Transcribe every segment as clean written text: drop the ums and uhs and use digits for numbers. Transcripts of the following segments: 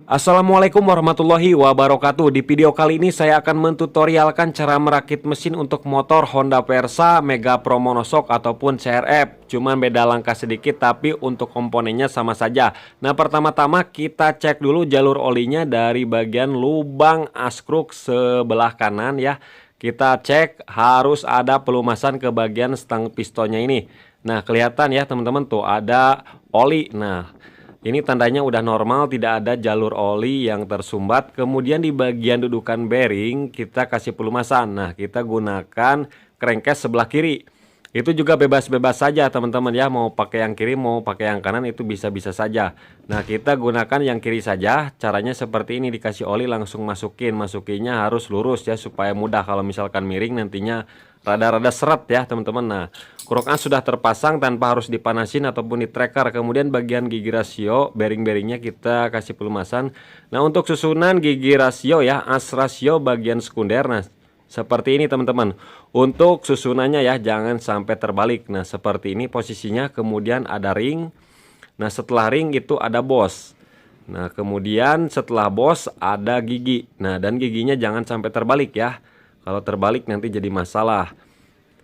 Assalamualaikum warahmatullahi wabarakatuh. Di video kali ini saya akan mentutorialkan cara merakit mesin untuk motor Honda Versa Mega Pro Monoshock ataupun CRF. Cuman beda langkah sedikit tapi untuk komponennya sama saja. Nah, pertama-tama kita cek dulu jalur olinya dari bagian lubang askruk sebelah kanan ya. Kita cek harus ada pelumasan ke bagian stang pistonnya ini. Nah, kelihatan ya teman-teman tuh ada oli. Nah, ini tandanya udah normal, tidak ada jalur oli yang tersumbat. Kemudian di bagian dudukan bearing kita kasih pelumasan. Nah, kita gunakan crankcase sebelah kiri. Itu juga bebas-bebas saja teman-teman ya, mau pakai yang kiri mau pakai yang kanan itu bisa-bisa saja. Nah, kita gunakan yang kiri saja. Caranya seperti ini, dikasih oli langsung masukinnya harus lurus ya supaya mudah. Kalau misalkan miring nantinya rada-rada seret ya teman-teman. Nah, kruk as sudah terpasang tanpa harus dipanasin ataupun di tracker. Kemudian bagian gigi rasio bearing-bearingnya kita kasih pelumasan. Nah, untuk susunan gigi rasio ya, as rasio bagian sekunder. Nah, seperti ini teman-teman. Untuk susunannya ya, jangan sampai terbalik. Nah, seperti ini posisinya. Kemudian ada ring. Nah, setelah ring itu ada bos. Nah, kemudian setelah bos ada gigi. Nah, dan giginya jangan sampai terbalik ya. Kalau terbalik nanti jadi masalah.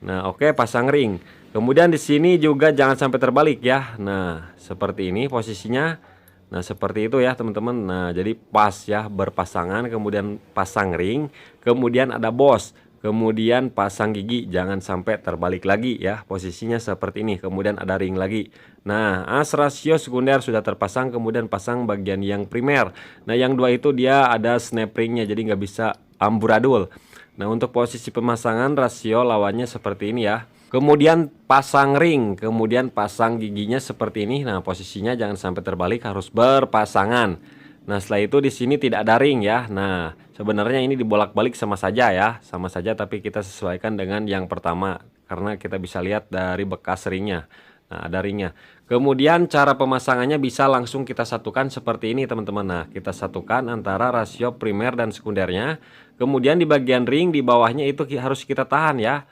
Nah, oke, pasang ring. Kemudian di sini juga jangan sampai terbalik ya. Nah, seperti ini posisinya. Nah, seperti itu ya teman-teman. Nah, jadi pas ya, berpasangan, kemudian pasang ring, kemudian ada bos, kemudian pasang gigi, jangan sampai terbalik lagi ya. Posisinya seperti ini, kemudian ada ring lagi. Nah, as rasio sekunder sudah terpasang, kemudian pasang bagian yang primer. Nah, yang dua itu dia ada snap ringnya, jadi nggak bisa amburadul. Nah, untuk posisi pemasangan rasio lawannya seperti ini ya. Kemudian pasang ring, kemudian pasang giginya seperti ini. Nah, posisinya jangan sampai terbalik, harus berpasangan. Nah, setelah itu di sini tidak ada ring ya. Nah, sebenarnya ini dibolak-balik sama saja ya, sama saja tapi kita sesuaikan dengan yang pertama karena kita bisa lihat dari bekas ringnya. Nah, ada ringnya. Kemudian cara pemasangannya bisa langsung kita satukan seperti ini teman-teman. Nah, kita satukan antara rasio primer dan sekundernya. Kemudian di bagian ring di bawahnya itu harus kita tahan ya.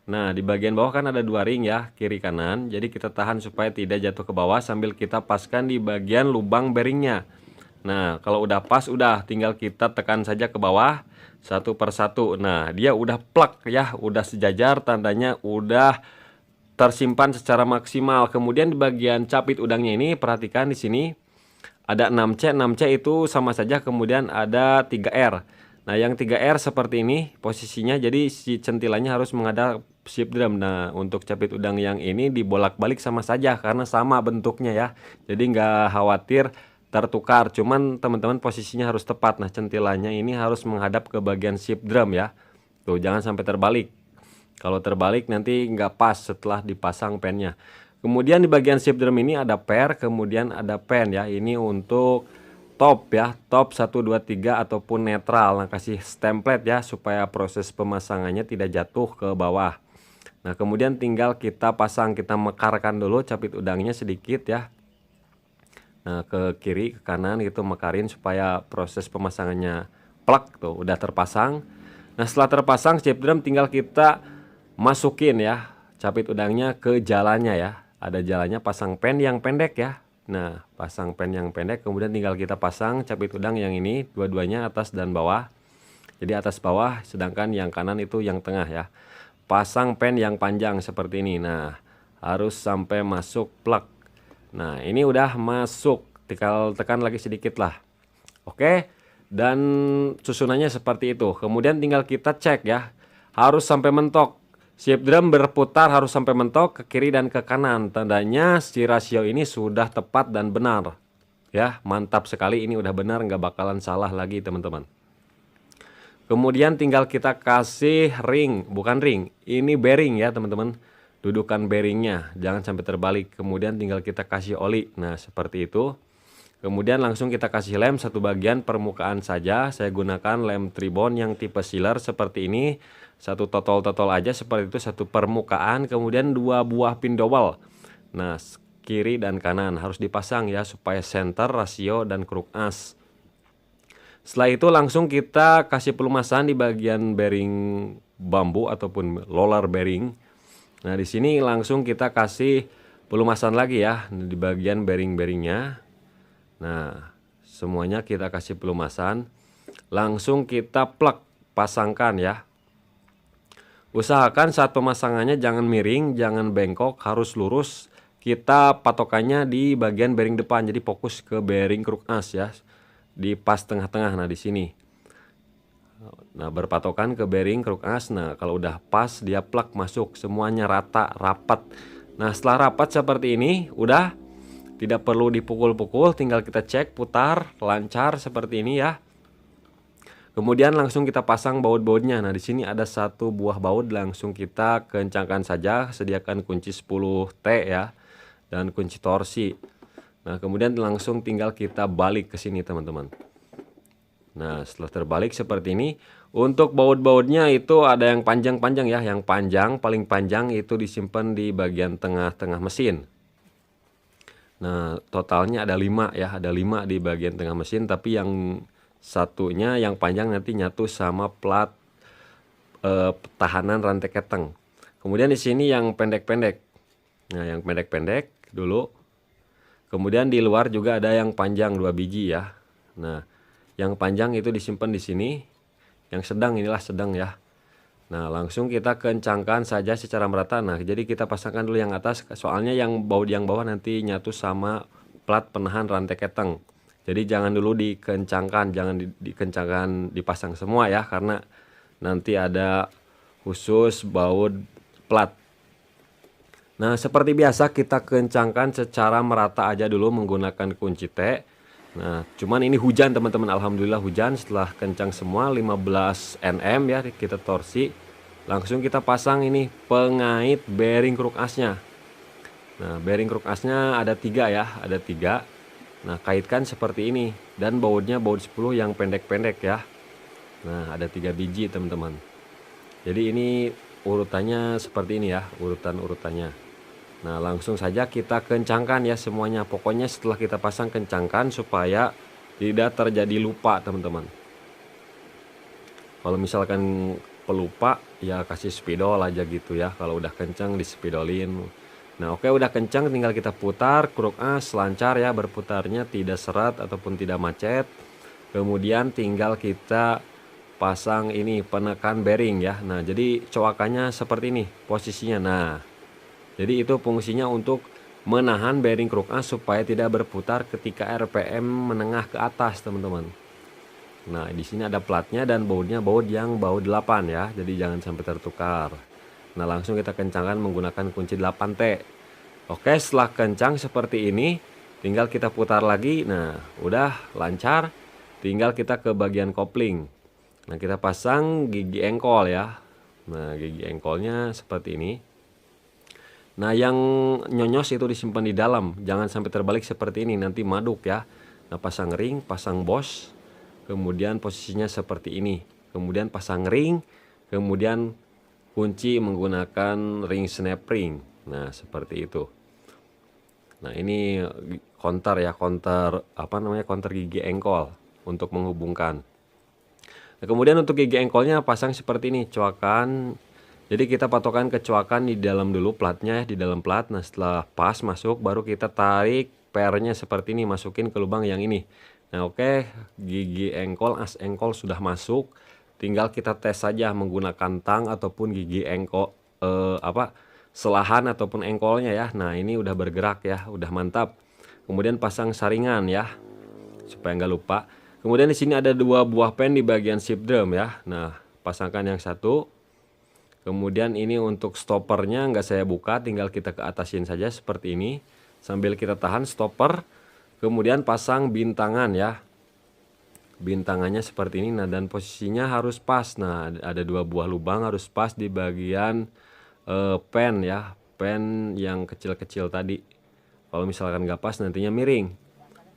Nah, di bagian bawah kan ada dua ring ya, kiri kanan. Jadi kita tahan supaya tidak jatuh ke bawah sambil kita paskan di bagian lubang bearingnya. Nah, kalau udah pas, udah tinggal kita tekan saja ke bawah satu persatu. Nah, dia udah plek ya, udah sejajar, tandanya udah tersimpan secara maksimal. Kemudian di bagian capit udangnya ini perhatikan di sini ada 6C. 6C itu sama saja, kemudian ada 3R. Nah, yang 3R seperti ini posisinya, jadi si centilannya harus menghadap shift drum. Nah, untuk capit udang yang ini dibolak-balik sama saja karena sama bentuknya ya. Jadi nggak khawatir tertukar, cuman teman-teman posisinya harus tepat. Nah, centilannya ini harus menghadap ke bagian shift drum ya. Tuh, jangan sampai terbalik. Kalau terbalik nanti nggak pas setelah dipasang pennya. Kemudian di bagian shift drum ini ada pair, kemudian ada pen ya. Ini untuk top ya, top 1 2 3 ataupun netral. Nah, kasih template ya supaya proses pemasangannya tidak jatuh ke bawah. Nah, kemudian tinggal kita pasang, kita mekarkan dulu capit udangnya sedikit ya. Nah, ke kiri ke kanan gitu, mekarin supaya proses pemasangannya plak tuh udah terpasang. Nah, setelah terpasang shift drum tinggal kita masukin ya capit udangnya ke jalannya ya. Ada jalannya, pasang pen yang pendek ya. Nah, pasang pen yang pendek, kemudian tinggal kita pasang capit udang yang ini, dua-duanya atas dan bawah. Jadi atas bawah, sedangkan yang kanan itu yang tengah ya. Pasang pen yang panjang seperti ini. Nah, harus sampai masuk plug. Nah, ini udah masuk, tinggal tekan lagi sedikit lah. Oke, dan susunannya seperti itu. Kemudian tinggal kita cek ya, harus sampai mentok. Shift drum berputar harus sampai mentok ke kiri dan ke kanan. Tandanya si rasio ini sudah tepat dan benar. Ya, mantap sekali, ini udah benar, nggak bakalan salah lagi teman-teman. Kemudian tinggal kita kasih ring, bukan ring, ini bearing ya teman-teman. Dudukan bearingnya, jangan sampai terbalik. Kemudian tinggal kita kasih oli. Nah, seperti itu. Kemudian langsung kita kasih lem satu bagian permukaan saja. Saya gunakan lem tribon yang tipe sealer seperti ini. Satu totol-totol aja seperti itu, satu permukaan. Kemudian dua buah pin dowel. Nah, kiri dan kanan harus dipasang ya supaya center, rasio, dan kruk as. Setelah itu langsung kita kasih pelumasan di bagian bearing bambu ataupun roller bearing. Nah, di sini langsung kita kasih pelumasan lagi ya di bagian bearing-bearingnya. Nah, semuanya kita kasih pelumasan. Langsung kita plug, pasangkan ya. Usahakan saat pemasangannya jangan miring, jangan bengkok, harus lurus. Kita patokannya di bagian bearing depan, jadi fokus ke bearing kruk as ya. Di pas tengah-tengah, nah di sini. Nah, berpatokan ke bearing kruk as. Nah, kalau udah pas dia plug masuk, semuanya rata, rapat. Nah, setelah rapat seperti ini, udah tidak perlu dipukul-pukul, tinggal kita cek, putar, lancar seperti ini ya. Kemudian langsung kita pasang baut-bautnya. Nah, di sini ada satu buah baut, langsung kita kencangkan saja, sediakan kunci 10T ya dan kunci torsi. Nah, kemudian langsung tinggal kita balik ke sini, teman-teman. Nah, setelah terbalik seperti ini, untuk baut-bautnya itu ada yang panjang-panjang ya, yang panjang, paling panjang itu disimpan di bagian tengah-tengah mesin. Nah, totalnya ada 5 ya, ada 5 di bagian tengah mesin, tapi yang satunya yang panjang nanti nyatu sama plat tahanan rantai keteng. Kemudian di sini yang pendek-pendek. Nah, yang pendek-pendek dulu. Kemudian di luar juga ada yang panjang 2 biji ya. Nah, yang panjang itu disimpan di sini. Yang sedang inilah sedang ya. Nah, langsung kita kencangkan saja secara merata. Nah, jadi kita pasangkan dulu yang atas, soalnya yang baut yang bawah nanti nyatu sama plat penahan rantai keteng. Jadi jangan dulu dikencangkan, jangan dikencangkan dipasang semua ya, karena nanti ada khusus baut plat. Nah, seperti biasa kita kencangkan secara merata aja dulu menggunakan kunci T. Nah, cuman ini hujan teman-teman, alhamdulillah hujan. Setelah kencang semua 15 Nm ya, kita torsi. Langsung kita pasang ini pengait bearing kruk asnya. Nah, bearing kruk asnya ada 3 ya, ada 3. Nah, kaitkan seperti ini, dan bautnya baut 10 yang pendek-pendek ya. Nah, ada 3 biji teman-teman. Jadi ini urutannya seperti ini ya, urutan-urutannya. Nah, langsung saja kita kencangkan ya semuanya. Pokoknya setelah kita pasang, kencangkan supaya tidak terjadi lupa teman-teman. Kalau misalkan pelupa ya kasih spidol aja gitu ya. Kalau udah kencang dispidolin. Nah, oke, udah kencang, tinggal kita putar kruk as lancar ya, berputarnya tidak seret ataupun tidak macet. Kemudian tinggal kita pasang ini penekan bearing ya. Nah, jadi coakannya seperti ini posisinya. Nah, jadi itu fungsinya untuk menahan bearing kruk as supaya tidak berputar ketika RPM menengah ke atas, teman-teman. Nah, di sini ada platnya dan bautnya baut yang baut 8 ya. Jadi jangan sampai tertukar. Nah, langsung kita kencangkan menggunakan kunci 8T. Oke, setelah kencang seperti ini, tinggal kita putar lagi. Nah, udah lancar. Tinggal kita ke bagian kopling. Nah, kita pasang gigi engkol ya. Nah, gigi engkolnya seperti ini. Nah, yang nyonyos itu disimpan di dalam, jangan sampai terbalik seperti ini, nanti maduk ya. Nah, pasang ring, pasang bos, kemudian posisinya seperti ini. Kemudian pasang ring, kemudian kunci menggunakan ring snap ring. Nah, seperti itu. Nah, ini counter ya, counter apa namanya, counter gigi engkol untuk menghubungkan. Nah, kemudian untuk gigi engkolnya pasang seperti ini, coakan. Jadi kita patokan kecoakan di dalam dulu platnya ya, di dalam plat. Nah, setelah pas masuk baru kita tarik pernya seperti ini, masukin ke lubang yang ini. Nah, oke, gigi engkol, as engkol sudah masuk. Tinggal kita tes saja menggunakan tang ataupun gigi engkol selahan ataupun engkolnya ya. Nah, ini udah bergerak ya, udah mantap. Kemudian pasang saringan ya, supaya nggak lupa. Kemudian di sini ada 2 buah pen di bagian ship drum ya. Nah, pasangkan yang satu. Kemudian ini untuk stoppernya nggak saya buka, tinggal kita ke atasin saja seperti ini. Sambil kita tahan stopper, kemudian pasang bintangan ya. Bintangannya seperti ini, nah dan posisinya harus pas. Nah, ada 2 buah lubang harus pas di bagian pen ya. Pen yang kecil-kecil tadi. Kalau misalkan nggak pas nantinya miring.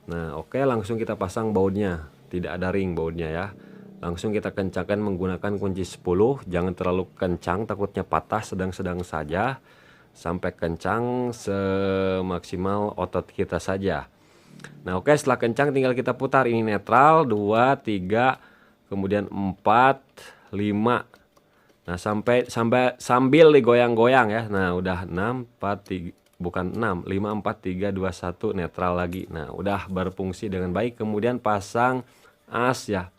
Nah, oke, langsung kita pasang bautnya. Tidak ada ring bautnya ya. Langsung kita kencangkan menggunakan kunci 10. Jangan terlalu kencang, takutnya patah, sedang-sedang saja. Sampai kencang semaksimal otot kita saja. Nah, oke, setelah kencang tinggal kita putar. Ini netral, 2, 3, kemudian 4, 5. Nah, sambil digoyang-goyang ya. Nah, udah 6, 4, 3, bukan 6, 5 4 3 2 1 netral lagi. Nah, udah berfungsi dengan baik. Kemudian pasang as ya.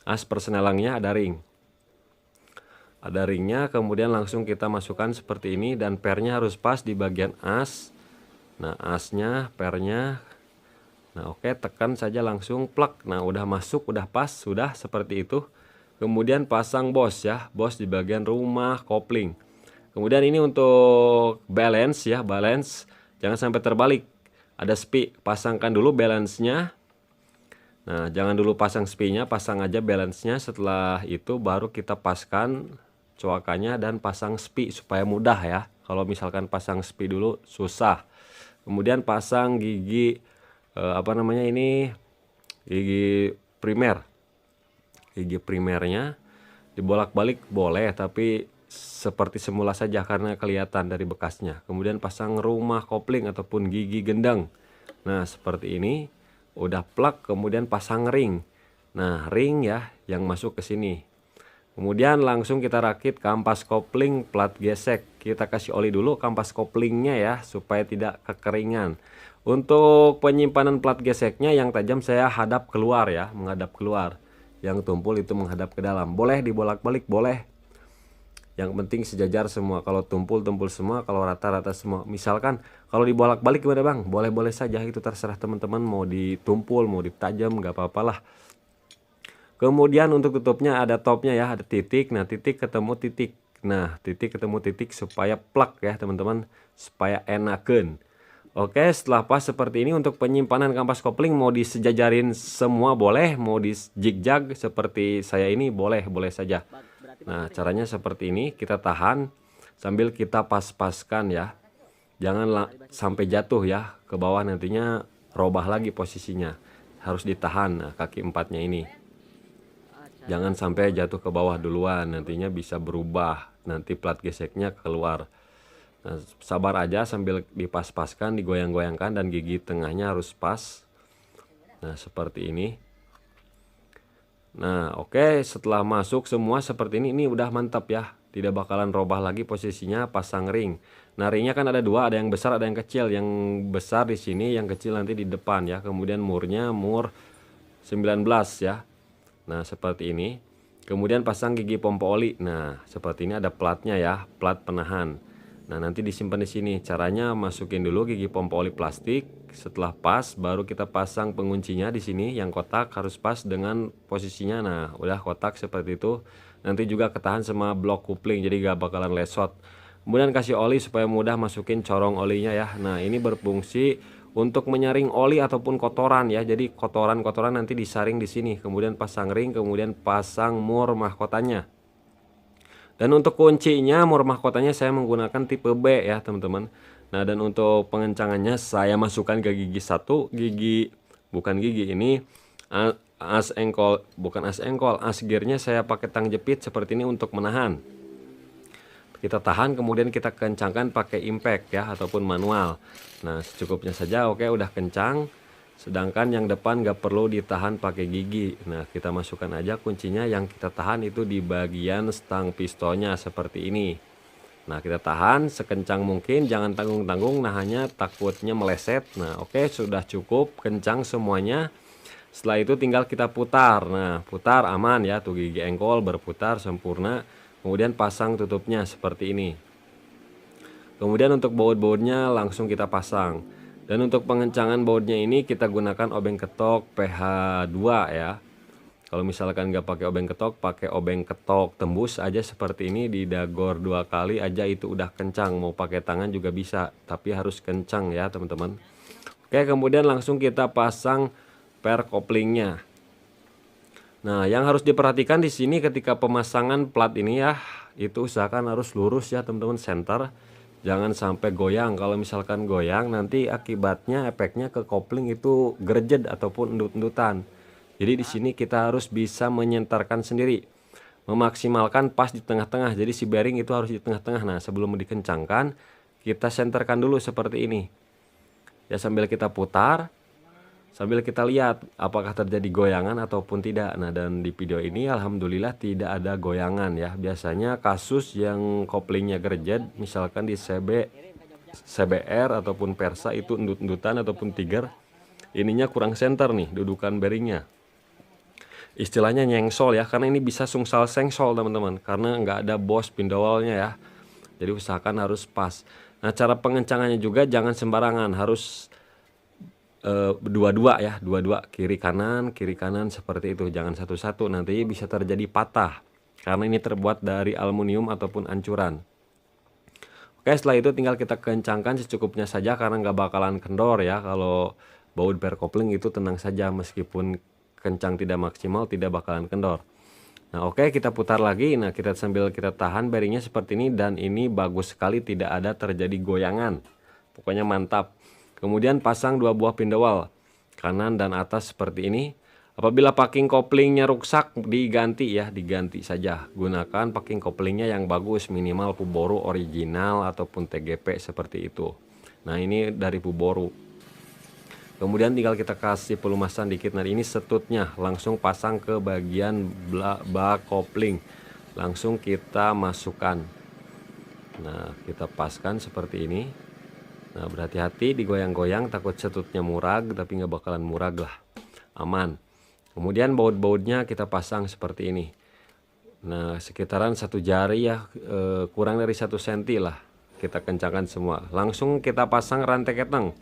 As persnelangnya ada ring. Ada ringnya, kemudian langsung kita masukkan seperti ini dan pernya harus pas di bagian as. Nah, asnya, pernya. Nah, oke, tekan saja langsung plak. Nah, udah masuk, udah pas, sudah seperti itu. Kemudian pasang bos ya, bos di bagian rumah kopling. Kemudian ini untuk balance ya, balance jangan sampai terbalik. Ada spi, pasangkan dulu balance-nya. Nah, jangan dulu pasang spi-nya, pasang aja balance-nya. Setelah itu baru kita paskan coakannya dan pasang spi supaya mudah ya. Kalau misalkan pasang spi dulu susah. Kemudian pasang gigi apa namanya ini, gigi primer. Gigi primernya dibolak-balik boleh, tapi seperti semula saja karena kelihatan dari bekasnya. Kemudian pasang rumah kopling ataupun gigi gendang. Nah, seperti ini. Udah plug, kemudian pasang ring. Nah, ring ya yang masuk ke sini. Kemudian langsung kita rakit kampas kopling plat gesek. Kita kasih oli dulu kampas koplingnya ya supaya tidak kekeringan. Untuk penyimpanan plat geseknya yang tajam saya hadap keluar ya, menghadap keluar. Yang tumpul itu menghadap ke dalam. Boleh dibolak-balik, boleh. Yang penting sejajar semua. Kalau tumpul semua, kalau rata-rata semua. Misalkan kalau dibolak-balik gimana bang? Boleh-boleh saja, itu terserah teman-teman. Mau ditumpul, mau ditajam, nggak apa-apalah. Kemudian untuk tutupnya ada topnya ya, ada titik. Nah, titik ketemu titik. Nah, titik ketemu titik supaya plak ya teman-teman, supaya enakan. Oke, setelah pas seperti ini untuk penyimpanan kampas kopling mau disejajarin semua boleh, mau di zigzag seperti saya ini boleh saja. Nah, caranya seperti ini, kita tahan sambil kita pas-paskan ya. Jangan sampai jatuh ya ke bawah, nantinya robah lagi posisinya. Harus ditahan. Nah, kaki empatnya ini. Jangan sampai jatuh ke bawah duluan, nantinya bisa berubah. Nanti plat geseknya keluar. Nah, sabar aja sambil dipas-paskan, digoyang-goyangkan dan gigi tengahnya harus pas. Nah, seperti ini. Nah, oke, setelah masuk semua seperti ini udah mantap ya. Tidak bakalan robah lagi posisinya. Pasang ring. Nah, ringnya kan ada dua, ada yang besar, ada yang kecil. Yang besar di sini, yang kecil nanti di depan ya. Kemudian murnya mur 19 ya. Nah, seperti ini. Kemudian pasang gigi pompa oli. Nah, seperti ini ada platnya ya, plat penahan. Nah, nanti disimpan di sini. Caranya masukin dulu gigi pompa oli plastik. Setelah pas, baru kita pasang penguncinya di sini. Yang kotak harus pas dengan posisinya. Nah, udah kotak seperti itu. Nanti juga ketahan sama blok kupling, jadi gak bakalan lesot. Kemudian kasih oli supaya mudah masukin corong olinya ya. Nah, ini berfungsi untuk menyaring oli ataupun kotoran ya. Jadi kotoran-kotoran nanti disaring di sini. Kemudian pasang ring, kemudian pasang mur mahkotanya. Dan untuk kuncinya mur mahkotanya saya menggunakan tipe B ya, teman-teman. Nah, dan untuk pengencangannya saya masukkan ke gigi satu, bukan gigi ini as engkol, bukan as engkol, as gearnya saya pakai tang jepit seperti ini untuk menahan. Kita tahan, kemudian kita kencangkan pakai impact ya ataupun manual. Nah, secukupnya saja. Oke, udah kencang. Sedangkan yang depan gak perlu ditahan pakai gigi. Nah, kita masukkan aja kuncinya. Yang kita tahan itu di bagian stang pistonnya seperti ini. Nah, kita tahan sekencang mungkin, jangan tanggung-tanggung, nah hanya takutnya meleset. Nah, oke, sudah cukup kencang semuanya. Setelah itu tinggal kita putar. Nah, putar aman ya, tuh gigi engkol berputar sempurna. Kemudian pasang tutupnya seperti ini. Kemudian untuk baut-bautnya langsung kita pasang. Dan untuk pengencangan bautnya ini kita gunakan obeng ketok PH2 ya. Kalau misalkan nggak pakai obeng ketok, pakai obeng ketok tembus aja seperti ini, didagor 2 kali aja itu udah kencang. Mau pakai tangan juga bisa, tapi harus kencang ya teman-teman. Oke, kemudian langsung kita pasang per koplingnya. Nah, yang harus diperhatikan di sini ketika pemasangan plat ini ya, itu usahakan harus lurus ya teman-teman, center. Jangan sampai goyang. Kalau misalkan goyang nanti akibatnya efeknya ke kopling itu gerjed ataupun endut-endutan. Jadi di sini kita harus bisa menyentarkan sendiri. Memaksimalkan pas di tengah-tengah. Jadi si bearing itu harus di tengah-tengah. Nah, sebelum dikencangkan, kita senterkan dulu seperti ini. Ya, sambil kita putar. Sambil kita lihat apakah terjadi goyangan ataupun tidak. Nah, dan di video ini alhamdulillah tidak ada goyangan ya. Biasanya kasus yang koplingnya gerjed, misalkan di CB CBR ataupun Persa itu endut-endutan ataupun Tiger, ininya kurang center nih dudukan bearingnya. Istilahnya nyengsol ya, karena ini bisa sungsal sengsol teman-teman, karena nggak ada bos pindowalnya ya. Jadi usahakan harus pas. Nah, cara pengencangannya juga jangan sembarangan, harus dua-dua ya, dua-dua, kiri kanan seperti itu, jangan satu-satu, nanti bisa terjadi patah karena ini terbuat dari aluminium ataupun ancuran. Oke, setelah itu tinggal kita kencangkan secukupnya saja karena nggak bakalan kendor ya. Kalau baut pair coupling itu tenang saja, meskipun kencang tidak maksimal tidak bakalan kendor. Nah oke, kita putar lagi. Nah kita sambil kita tahan bearingnya seperti ini, dan ini bagus sekali, tidak ada terjadi goyangan, pokoknya mantap. Kemudian pasang dua buah pindowal kanan dan atas seperti ini. Apabila packing couplingnya rusak, diganti ya, diganti saja. Gunakan packing couplingnya yang bagus, minimal Puboru original ataupun TGP seperti itu. Nah ini dari Puboru. Kemudian tinggal kita kasih pelumasan dikit. Nah ini setutnya langsung pasang ke bagian bak kopling, langsung kita masukkan. Nah kita paskan seperti ini. Nah berhati-hati digoyang-goyang, takut setutnya murag, tapi nggak bakalan murag lah, aman. Kemudian baut-bautnya kita pasang seperti ini. Nah sekitaran 1 jari ya, kurang dari 1 senti lah, kita kencangkan semua. Langsung kita pasang rantai keteng.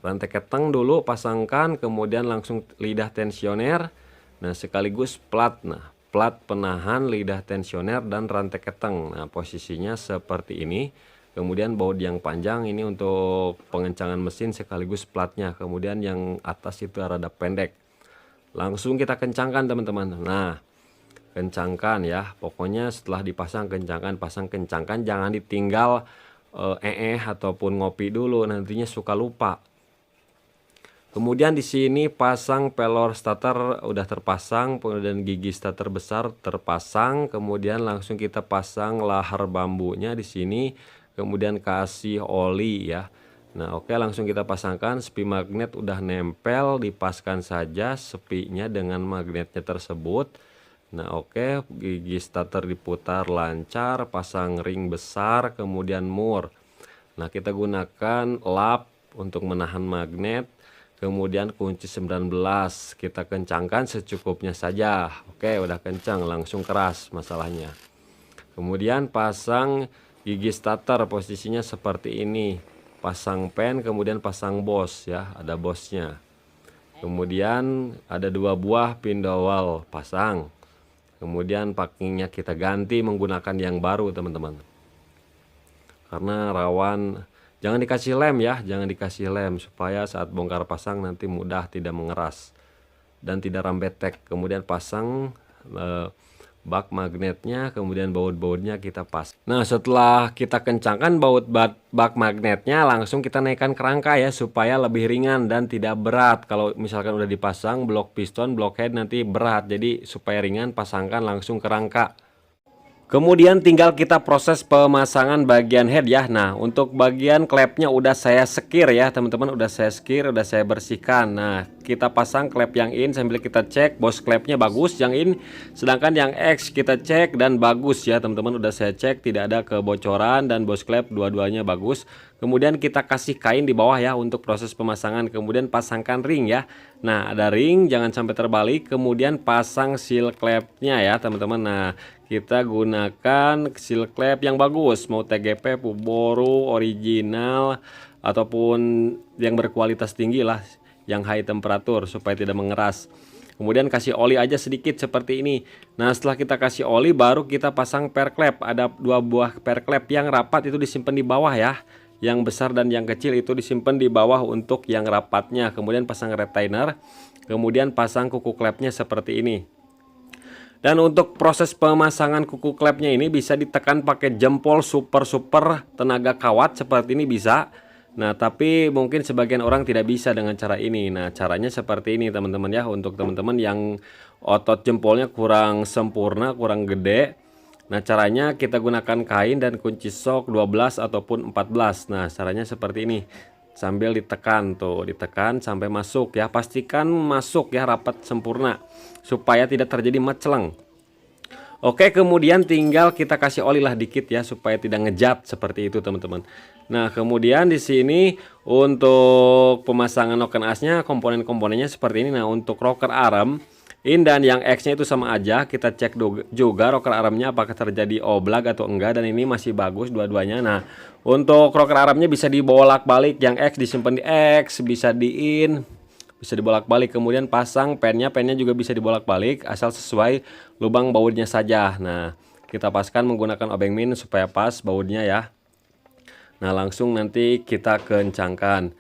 Rantai keteng dulu pasangkan, kemudian langsung lidah tensioner. Nah sekaligus plat. Nah plat penahan, lidah tensioner, dan rantai keteng. Nah posisinya seperti ini. Kemudian baut yang panjang ini untuk pengencangan mesin sekaligus platnya. Kemudian yang atas itu rada pendek. Langsung kita kencangkan teman-teman. Nah kencangkan ya, pokoknya setelah dipasang kencangkan, pasang kencangkan, jangan ditinggal ataupun ngopi dulu, nantinya suka lupa. Kemudian di sini pasang pelor starter udah terpasang, kemudian gigi starter besar terpasang, kemudian langsung kita pasang lahar bambunya di sini, kemudian kasih oli ya. Nah oke, langsung kita pasangkan. Sepi magnet udah nempel, dipaskan saja sepinya dengan magnetnya tersebut. Nah oke, gigi starter diputar lancar, pasang ring besar, kemudian mur. Nah kita gunakan lap untuk menahan magnet. Kemudian kunci 19 kita kencangkan secukupnya saja. Oke, udah kencang, langsung keras masalahnya. Kemudian pasang gigi starter, posisinya seperti ini. Pasang pen, kemudian pasang bos ya, ada bosnya. Kemudian ada 2 buah pindowal pasang. Kemudian packingnya kita ganti menggunakan yang baru teman-teman. Karena rawan. Jangan dikasih lem ya, jangan dikasih lem supaya saat bongkar pasang nanti mudah, tidak mengeras dan tidak rambetek. Kemudian pasang bak magnetnya, kemudian baut-bautnya kita pas. Nah setelah kita kencangkan bak magnetnya, langsung kita naikkan kerangka ya supaya lebih ringan dan tidak berat. Kalau misalkan udah dipasang blok piston, blok head nanti berat, jadi supaya ringan pasangkan langsung kerangka. Kemudian tinggal kita proses pemasangan bagian head ya. Nah untuk bagian klepnya udah saya sekir ya teman-teman, udah saya sekir, udah saya bersihkan. Nah kita pasang klep yang in sambil kita cek bos klepnya bagus yang in, sedangkan yang X kita cek dan bagus ya teman-teman, udah saya cek tidak ada kebocoran dan bos klep dua-duanya bagus. Kemudian kita kasih kain di bawah ya untuk proses pemasangan. Kemudian pasangkan ring ya. Nah ada ring, jangan sampai terbalik. Kemudian pasang seal klepnya ya teman-teman. Nah kita gunakan seal klep yang bagus, mau TGP, Puboru, original ataupun yang berkualitas tinggi lah, yang high temperatur supaya tidak mengeras. Kemudian kasih oli aja sedikit seperti ini. Nah setelah kita kasih oli baru kita pasang pair klep. Ada 2 buah pair klep yang rapat itu disimpan di bawah ya. Yang besar dan yang kecil itu disimpan di bawah untuk yang rapatnya. Kemudian pasang retainer. Kemudian pasang kuku klepnya seperti ini. Dan untuk proses pemasangan kuku klepnya ini bisa ditekan pakai jempol super tenaga kawat seperti ini bisa. Nah tapi mungkin sebagian orang tidak bisa dengan cara ini. Nah caranya seperti ini teman-teman ya. Untuk teman-teman yang otot jempolnya kurang sempurna, kurang gede. Nah caranya kita gunakan kain dan kunci sok 12 ataupun 14. Nah caranya seperti ini. Sambil ditekan tuh, ditekan sampai masuk ya. Pastikan masuk ya, rapat sempurna supaya tidak terjadi maceleng. Oke, kemudian tinggal kita kasih oli lah dikit ya supaya tidak ngejat seperti itu teman-teman. Nah, kemudian di sini untuk pemasangan noken asnya komponen-komponennya seperti ini. Nah, untuk rocker arm in dan yang X-nya itu sama aja. Kita cek juga rocker armnya apakah terjadi oblak atau enggak, dan ini masih bagus dua-duanya. Nah, untuk rocker armnya bisa dibolak-balik, yang X disimpan di X, bisa di in, bisa dibolak-balik. Kemudian pasang pennya juga bisa dibolak-balik asal sesuai lubang bautnya saja. Nah, kita paskan menggunakan obeng min supaya pas bautnya ya. Nah, langsung nanti kita kencangkan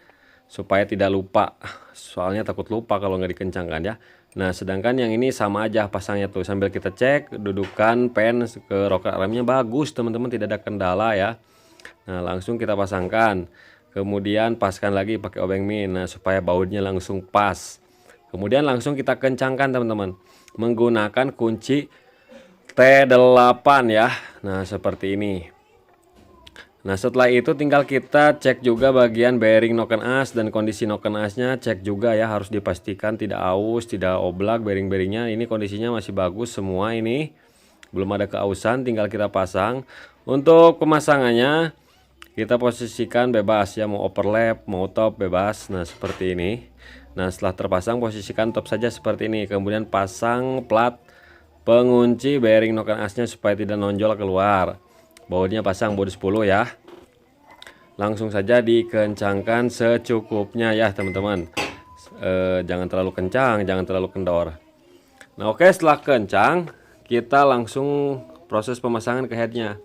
supaya tidak lupa, soalnya takut lupa kalau nggak dikencangkan ya. Nah, sedangkan yang ini sama aja pasangnya tuh, sambil kita cek dudukan pen ke rocker armnya bagus teman-teman, tidak ada kendala ya. Nah, langsung kita pasangkan. Kemudian paskan lagi pakai obeng min, nah supaya bautnya langsung pas. Kemudian langsung kita kencangkan teman-teman menggunakan kunci T8 ya. Nah, seperti ini. Nah, setelah itu tinggal kita cek juga bagian bearing noken as dan kondisi noken asnya, cek juga ya, harus dipastikan tidak aus, tidak oblak bearing-bearingnya. Ini kondisinya masih bagus semua, ini belum ada keausan, tinggal kita pasang. Untuk pemasangannya kita posisikan bebas ya, mau overlap mau top bebas. Nah, seperti ini. Nah, setelah terpasang posisikan top saja seperti ini. Kemudian pasang plat pengunci bearing noken asnya supaya tidak nonjol keluar. Bautnya pasang baut 10 ya. Langsung saja dikencangkan secukupnya ya teman-teman. Jangan terlalu kencang, jangan terlalu kendor. Nah, oke, setelah kencang kita langsung proses pemasangan ke headnya.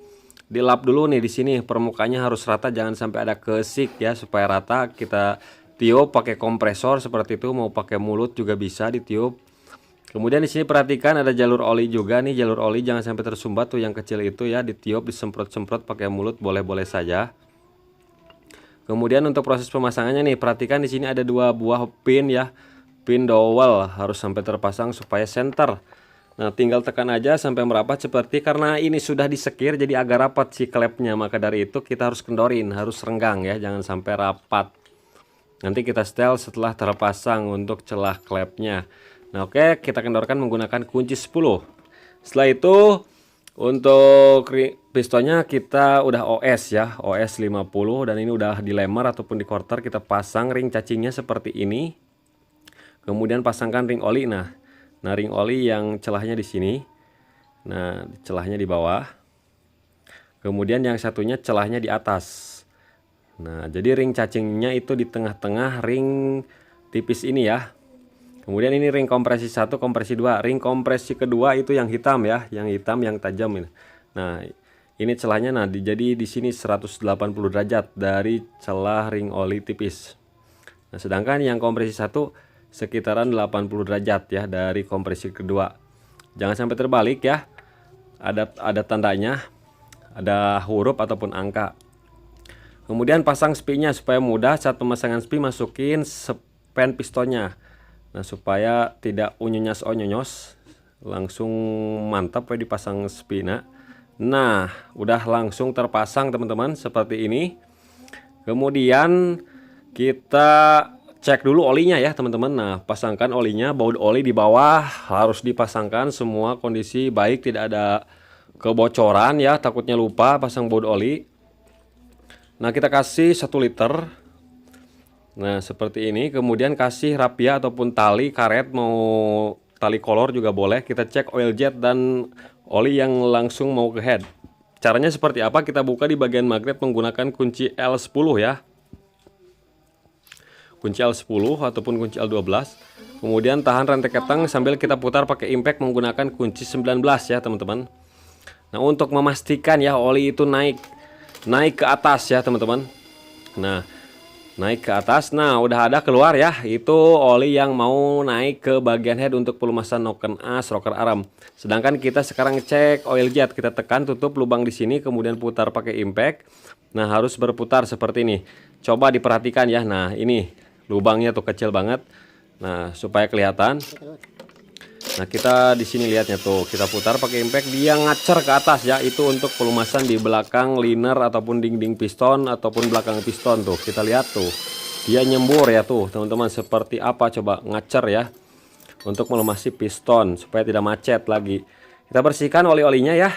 Dilap dulu nih di sini, permukaannya harus rata, jangan sampai ada kesik ya, supaya rata. Kita tiup pakai kompresor seperti itu, mau pakai mulut juga bisa ditiup. Kemudian di sini perhatikan ada jalur oli juga nih, jalur oli jangan sampai tersumbat tuh yang kecil itu ya, ditiup, disemprot-semprot pakai mulut boleh-boleh saja. Kemudian untuk proses pemasangannya nih, perhatikan di sini ada 2 buah pin ya, pin dowel harus sampai terpasang supaya center. Nah, tinggal tekan aja sampai merapat seperti, karena ini sudah disekir jadi agak rapat si klepnya, maka dari itu kita harus kendorin, harus renggang ya, jangan sampai rapat. Nanti kita setel setelah terpasang untuk celah klepnya. Nah, oke, kita kendorkan menggunakan kunci 10. Setelah itu untuk pistonnya kita udah OS ya, OS 50, dan ini udah dilemar ataupun di quarter. Kita pasang ring cacingnya seperti ini. Kemudian pasangkan ring oli. Nah, ring oli yang celahnya di sini. Nah, celahnya di bawah. Kemudian yang satunya celahnya di atas. Nah, jadi ring cacingnya itu di tengah-tengah ring tipis ini ya. Kemudian ini ring kompresi 1, kompresi 2. Ring kompresi kedua itu yang hitam ya, yang hitam yang tajam ini. Nah, ini celahnya, nah jadi di sini 180 derajat dari celah ring oli tipis. Nah, sedangkan yang kompresi 1 sekitaran 80 derajat ya dari kompresi kedua. Jangan sampai terbalik ya. Ada tandanya, ada huruf ataupun angka. Kemudian pasang spie-nya supaya mudah saat pemasangan spie, masukin span pistonnya. Nah, supaya tidak unyonyos, langsung mantap ya dipasang spie. Nah, udah langsung terpasang teman-teman seperti ini. Kemudian kita cek dulu olinya ya teman-teman. Nah, pasangkan olinya, baut oli di bawah harus dipasangkan semua kondisi baik, tidak ada kebocoran ya, takutnya lupa pasang baut oli. Nah, kita kasih 1 liter. Nah, seperti ini. Kemudian kasih rapia ataupun tali karet, mau tali kolor juga boleh. Kita cek oil jet dan oli yang langsung mau ke head. Caranya seperti apa? Kita buka di bagian magnet menggunakan kunci L10 ya. Kunci L10 ataupun kunci L12. Kemudian tahan rantai ketang sambil kita putar pakai impact menggunakan kunci 19 ya teman-teman. Nah, untuk memastikan ya oli itu naik ke atas ya teman-teman. Nah, naik ke atas. Nah, udah ada keluar ya, itu oli yang mau naik ke bagian head untuk pelumasan noken as rocker arm. Sedangkan kita sekarang cek oil jet, kita tekan tutup lubang di sini, kemudian putar pakai impact. Nah, harus berputar seperti ini. Coba diperhatikan ya. Nah, ini lubangnya tuh kecil banget. Nah, supaya kelihatan. Nah, kita di sini lihatnya tuh, kita putar pakai impact, dia ngacer ke atas ya. Itu untuk pelumasan di belakang liner ataupun dinding piston ataupun belakang piston tuh. Kita lihat tuh, dia nyembur ya tuh teman-teman. Seperti apa coba ngacer ya, untuk melumasi piston supaya tidak macet lagi. Kita bersihkan oli-olinya ya.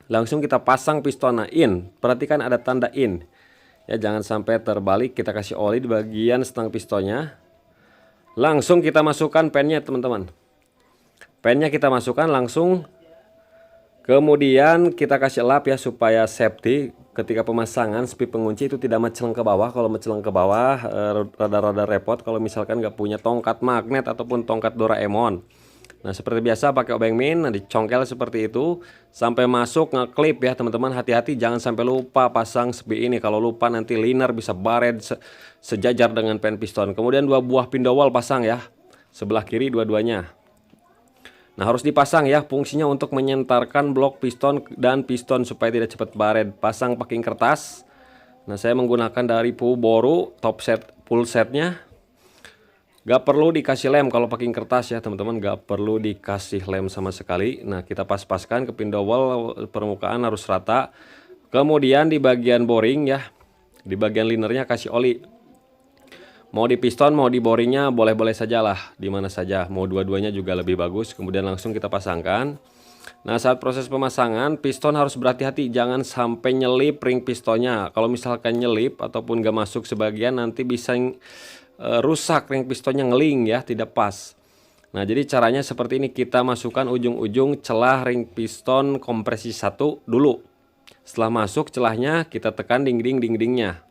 Langsung kita pasang pistonnya in. Perhatikan ada tanda in. Ya, jangan sampai terbalik. Kita kasih oli di bagian stang pistonnya. Langsung kita masukkan pennya teman-teman. Pennya kita masukkan langsung. Kemudian kita kasih lap ya supaya safety ketika pemasangan speed pengunci itu tidak mencelang ke bawah. Kalau mencelang ke bawah rada-rada repot kalau misalkan nggak punya tongkat magnet ataupun tongkat Doraemon. Nah, seperti biasa pakai obeng min, nah dicongkel seperti itu sampai masuk ngeklip ya teman-teman. Hati-hati jangan sampai lupa pasang speed ini. Kalau lupa nanti liner bisa baret sejajar dengan pen piston. Kemudian 2 buah pindowal pasang ya, sebelah kiri dua-duanya. Nah, harus dipasang ya, fungsinya untuk menyentarkan blok piston dan piston supaya tidak cepat baret. Pasang packing kertas. Nah, saya menggunakan dari Puboru top set full setnya. Gak perlu dikasih lem kalau packing kertas ya teman-teman, gak perlu dikasih lem sama sekali. Nah, kita pas-paskan ke pindowal, permukaan harus rata. Kemudian di bagian boring ya, di bagian linernya kasih oli. Mau di piston, mau di boringnya boleh-boleh saja lah, dimana saja. Mau dua-duanya juga lebih bagus. Kemudian langsung kita pasangkan. Nah, saat proses pemasangan, piston harus berhati-hati. Jangan sampai nyelip ring pistonnya. Kalau misalkan nyelip ataupun gak masuk sebagian, nanti bisa rusak ring pistonnya, ngeling ya, tidak pas. Nah, jadi caranya seperti ini. Kita masukkan ujung-ujung celah ring piston kompresi 1 dulu. Setelah masuk celahnya, kita tekan dinding-dindingnya.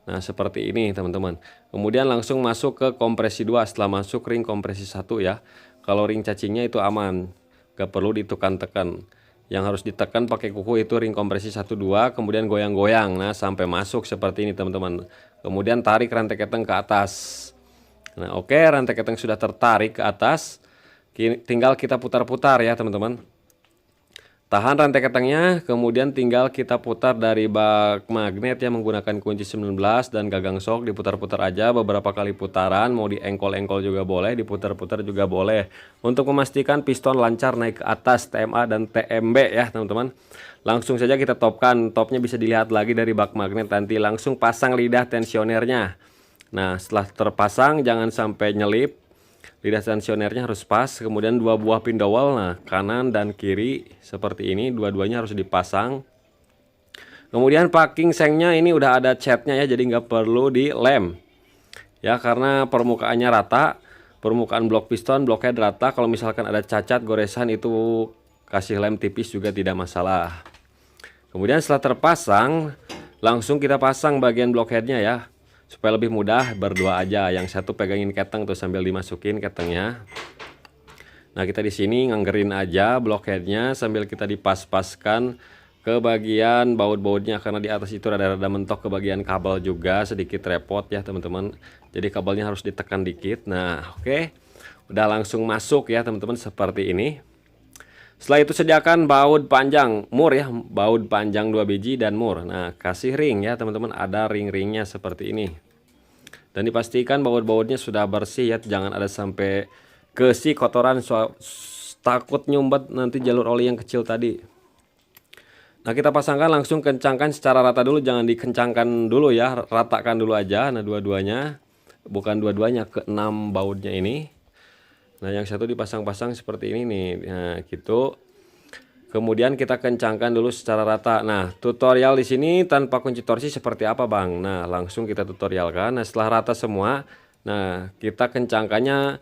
Nah, seperti ini teman-teman. Kemudian langsung masuk ke kompresi 2 setelah masuk ring kompresi 1 ya. Kalau ring cacingnya itu aman, gak perlu ditekan-tekan. Yang harus ditekan pakai kuku itu ring kompresi 1 2, kemudian goyang-goyang. Nah, sampai masuk seperti ini teman-teman. Kemudian tarik rantai keteng ke atas. Nah, oke, rantai keteng sudah tertarik ke atas. Tinggal kita putar-putar ya teman-teman. Tahan rantai ketengnya, kemudian tinggal kita putar dari bak magnet ya menggunakan kunci 19 dan gagang sok, diputar-putar aja beberapa kali putaran. Mau di engkol-engkol juga boleh, diputar-putar juga boleh. Untuk memastikan piston lancar naik ke atas TMA dan TMB ya teman-teman. Langsung saja kita topkan, topnya bisa dilihat lagi dari bak magnet nanti. Langsung pasang lidah tensionernya. Nah, setelah terpasang jangan sampai nyelip. Lidah tensionernya harus pas, kemudian 2 buah pindowal, nah kanan dan kiri seperti ini, dua-duanya harus dipasang. Kemudian packing sengnya ini udah ada catnya ya, jadi nggak perlu dilem ya, karena permukaannya rata, permukaan blok piston, blok head rata. Kalau misalkan ada cacat goresan itu kasih lem tipis juga tidak masalah. Kemudian setelah terpasang, langsung kita pasang bagian blok headnya ya. Supaya lebih mudah berdua aja, yang satu pegangin keteng tuh sambil dimasukin ketengnya. Nah, kita di sini nganggerin aja blockheadnya sambil kita dipas-paskan ke bagian baut-bautnya, karena di atas itu rada-rada mentok ke bagian kabel juga, sedikit repot ya teman-teman. Jadi kabelnya harus ditekan dikit. Nah, oke. Udah langsung masuk ya teman-teman seperti ini. Setelah itu sediakan baut panjang mur ya, baut panjang 2 biji dan mur. Nah, kasih ring ya teman-teman, ada ring-ringnya seperti ini. Dan dipastikan baut-bautnya sudah bersih ya, jangan ada sampai kesi kotoran, takut nyumbat nanti jalur oli yang kecil tadi. Nah, kita pasangkan, langsung kencangkan secara rata dulu, jangan dikencangkan dulu ya, ratakan dulu aja. Nah, dua-duanya, bukan dua-duanya, ke-6 bautnya ini. Nah, yang satu dipasang-pasang seperti ini nih. Nah, gitu. Kemudian kita kencangkan dulu secara rata. Nah, tutorial di sini tanpa kunci torsi seperti apa, Bang? Nah, langsung kita tutorialkan. Nah, setelah rata semua, nah, kita kencangkannya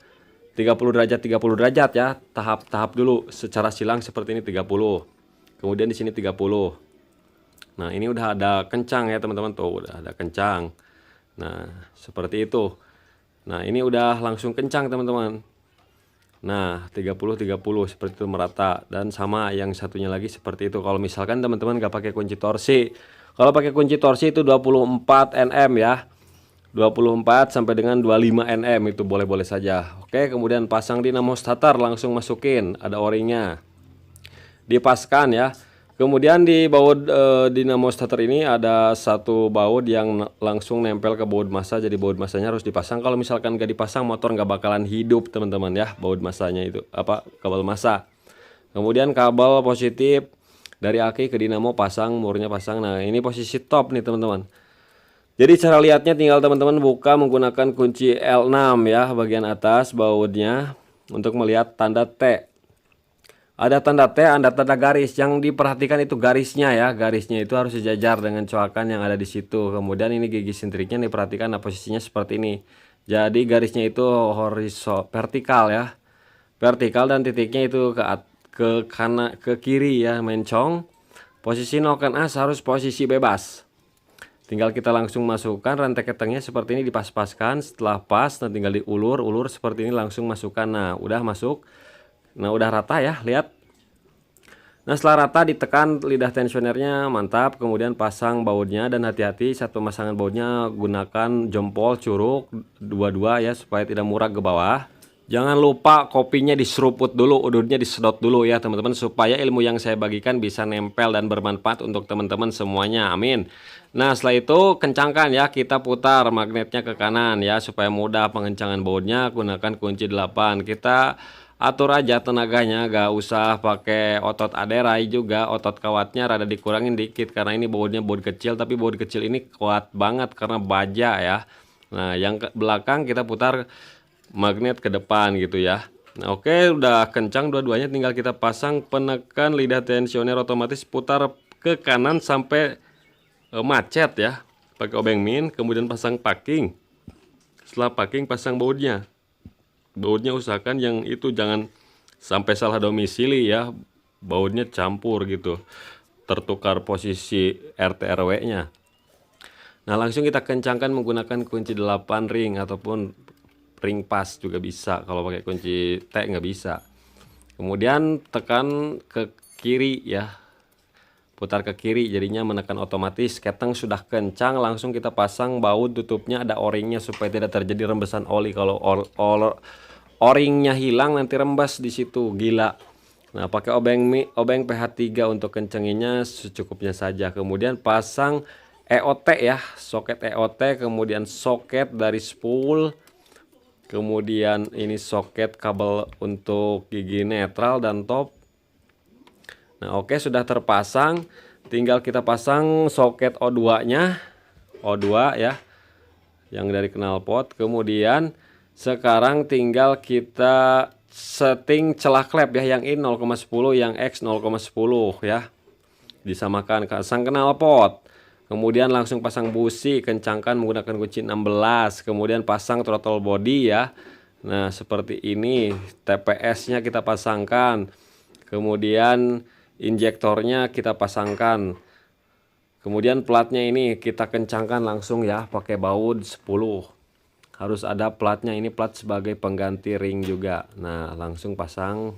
30 derajat 30 derajat ya. Tahap-tahap dulu secara silang seperti ini 30. Kemudian di sini 30. Nah, ini udah ada kencang ya, teman-teman, tuh udah ada kencang. Nah, seperti itu. Nah, ini udah langsung kencang, teman-teman. Nah, 30 seperti itu merata, dan sama yang satunya lagi seperti itu. Kalau misalkan teman-teman nggak pakai kunci torsi, kalau pakai kunci torsi itu 24 Nm ya, 24 sampai dengan 25 Nm itu boleh-boleh saja. Oke, kemudian pasang dinamo starter, langsung masukin, ada o-ringnya, dipaskan ya. Kemudian di baut dinamo starter ini ada satu baut yang langsung nempel ke baut massa, jadi baut massanya harus dipasang. Kalau misalkan nggak dipasang, motor nggak bakalan hidup teman-teman ya, baut massanya itu kabel massa. Kemudian kabel positif dari aki ke dinamo pasang, murnya pasang. Nah, ini posisi top nih teman-teman. Jadi cara lihatnya tinggal teman-teman buka menggunakan kunci L6 ya, bagian atas bautnya untuk melihat tanda T. Ada tanda T, ada tanda garis. Yang diperhatikan itu garisnya ya. Garisnya itu harus sejajar dengan coakan yang ada di situ. Kemudian ini gigi sentriknya diperhatikan, nah, posisinya seperti ini. Jadi garisnya itu horizontal, vertikal ya. Vertikal dan titiknya itu ke kanan, ke kiri ya, mencong. Posisi noken as harus posisi bebas. Tinggal kita langsung masukkan rantai ketengnya seperti ini, dipas-paskan. Setelah pas, nah tinggal diulur seperti ini, langsung masukkan. Nah, udah masuk. Nah, udah rata ya, lihat. Nah, setelah rata ditekan lidah tensionernya, mantap. Kemudian pasang bautnya, dan hati-hati saat pemasangan bautnya gunakan jempol curug dua-dua ya, supaya tidak murak ke bawah. Jangan lupa kopinya diseruput dulu, udurnya disedot dulu ya teman-teman, supaya ilmu yang saya bagikan bisa nempel dan bermanfaat untuk teman-teman semuanya, amin. Nah, setelah itu kencangkan ya, kita putar magnetnya ke kanan ya, supaya mudah pengencangan bautnya. Gunakan kunci 8. Kita atur aja tenaganya, gak usah pakai otot aderai juga. Otot kawatnya rada dikurangin dikit, karena ini bautnya baut kecil, tapi baut kecil ini kuat banget karena baja ya. Nah, yang ke belakang kita putar magnet ke depan gitu ya. Nah, oke, udah kencang dua-duanya, tinggal kita pasang penekan lidah tensioner, otomatis putar ke kanan sampai macet ya, pakai obeng min. Kemudian pasang packing. Setelah packing, pasang bautnya. Bautnya usahakan yang itu jangan sampai salah domisili ya, bautnya campur gitu, tertukar posisi RT RW nya. Nah, langsung kita kencangkan menggunakan kunci 8 ring ataupun ring pas juga bisa. Kalau pakai kunci T nggak bisa. Kemudian tekan ke kiri ya, putar ke kiri, jadinya menekan otomatis. Keteng sudah kencang, langsung kita pasang baut tutupnya, ada o-ringnya supaya tidak terjadi rembesan oli. Kalau o-ringnya hilang nanti rembes di situ, gila. Nah, pakai obeng PH3 untuk kencenginya secukupnya saja. Kemudian pasang EOT ya, soket EOT, kemudian soket dari spool. Kemudian ini soket kabel untuk gigi netral dan top. Nah, oke, sudah terpasang. Tinggal kita pasang soket O2-nya. O2 ya, yang dari knalpot. Kemudian sekarang tinggal kita setting celah klep ya, yang in 0,10, yang X 0,10 ya. Disamakan, pasang knalpot. Kemudian langsung pasang busi, kencangkan menggunakan kunci 16. Kemudian pasang throttle body ya. Nah, seperti ini. TPS-nya kita pasangkan. Kemudian injektornya kita pasangkan. Kemudian platnya ini kita kencangkan langsung ya, pakai baut 10. Harus ada platnya, ini plat sebagai pengganti ring juga. Nah, langsung pasang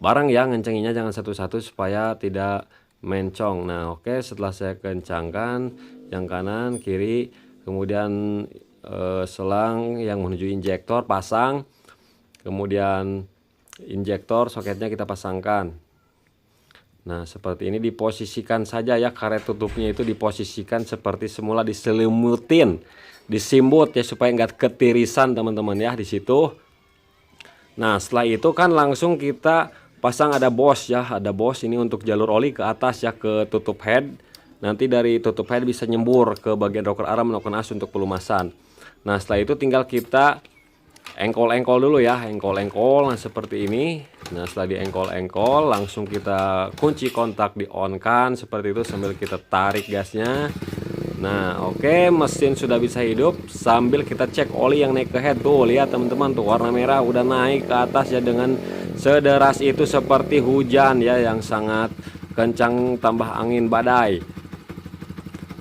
bareng ya, ngencenginya jangan satu-satu supaya tidak mencong. Nah, oke, setelah saya kencangkan yang kanan kiri, kemudian selang yang menuju injektor pasang. Kemudian injektor soketnya kita pasangkan. Nah, seperti ini diposisikan saja ya, karet tutupnya itu diposisikan seperti semula, diselimutin, disimbut ya, supaya nggak ketirisan teman-teman ya di situ. Nah, setelah itu kan langsung kita pasang, ada bos ya, ada bos ini untuk jalur oli ke atas ya, ke tutup head. Nanti dari tutup head bisa nyembur ke bagian rocker arm noken as untuk pelumasan. Nah, setelah itu tinggal kita engkol-engkol dulu ya, engkol-engkol. Nah, seperti ini. Nah, setelah diengkol-engkol langsung kita kunci kontak, di on kan seperti itu sambil kita tarik gasnya. Nah, oke, mesin sudah bisa hidup sambil kita cek oli yang naik ke head. Tuh, lihat teman-teman, tuh warna merah udah naik ke atas ya, dengan sederas itu seperti hujan ya, yang sangat kencang tambah angin badai.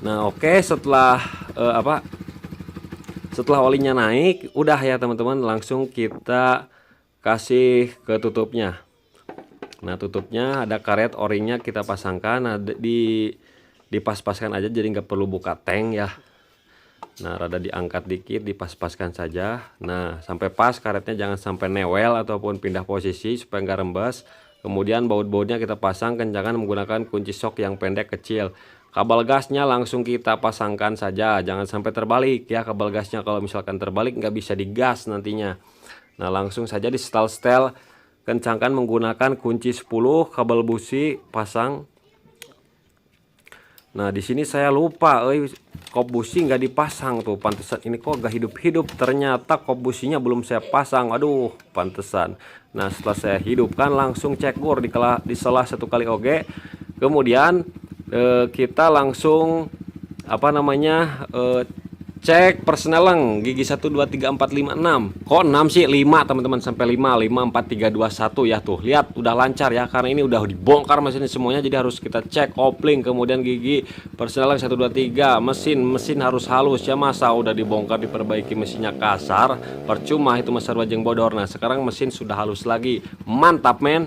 Nah, oke, setelah setelah olinya naik, udah ya teman-teman, langsung kita kasih ke tutupnya. Nah, tutupnya ada karet o-ringnya kita pasangkan. Nah, dipas-paskan aja, jadi nggak perlu buka tank ya. Nah, rada diangkat dikit, dipas-paskan saja. Nah, sampai pas karetnya, jangan sampai newel ataupun pindah posisi supaya nggak rembes. Kemudian baut-bautnya kita pasang, kencangkan menggunakan kunci sok yang pendek kecil. Kabel gasnya langsung kita pasangkan saja, jangan sampai terbalik ya kabel gasnya. Kalau misalkan terbalik nggak bisa digas nantinya. Nah, langsung saja di setel-setel, kencangkan menggunakan kunci 10, kabel busi pasang. Nah di sini saya lupa, kop busi nggak dipasang tuh, pantesan ini kok gak hidup-hidup. Ternyata kop businya belum saya pasang, aduh pantesan. Nah setelah saya hidupkan langsung cek bor di salah satu kali oge. Kemudian kita langsung apa namanya cek persneleng gigi 1 2 3 4 5 6. Kok 6 sih? 5 teman-teman, sampai 5 5 4 3 2 1 ya. Tuh lihat udah lancar ya, karena ini udah dibongkar mesinnya semuanya, jadi harus kita cek kopling, kemudian gigi persneleng 1 2 3, mesin harus halus ya. Masa udah dibongkar diperbaiki mesinnya kasar, percuma itu, mesin wajeng bodor. Nah sekarang mesin sudah halus lagi, mantap men.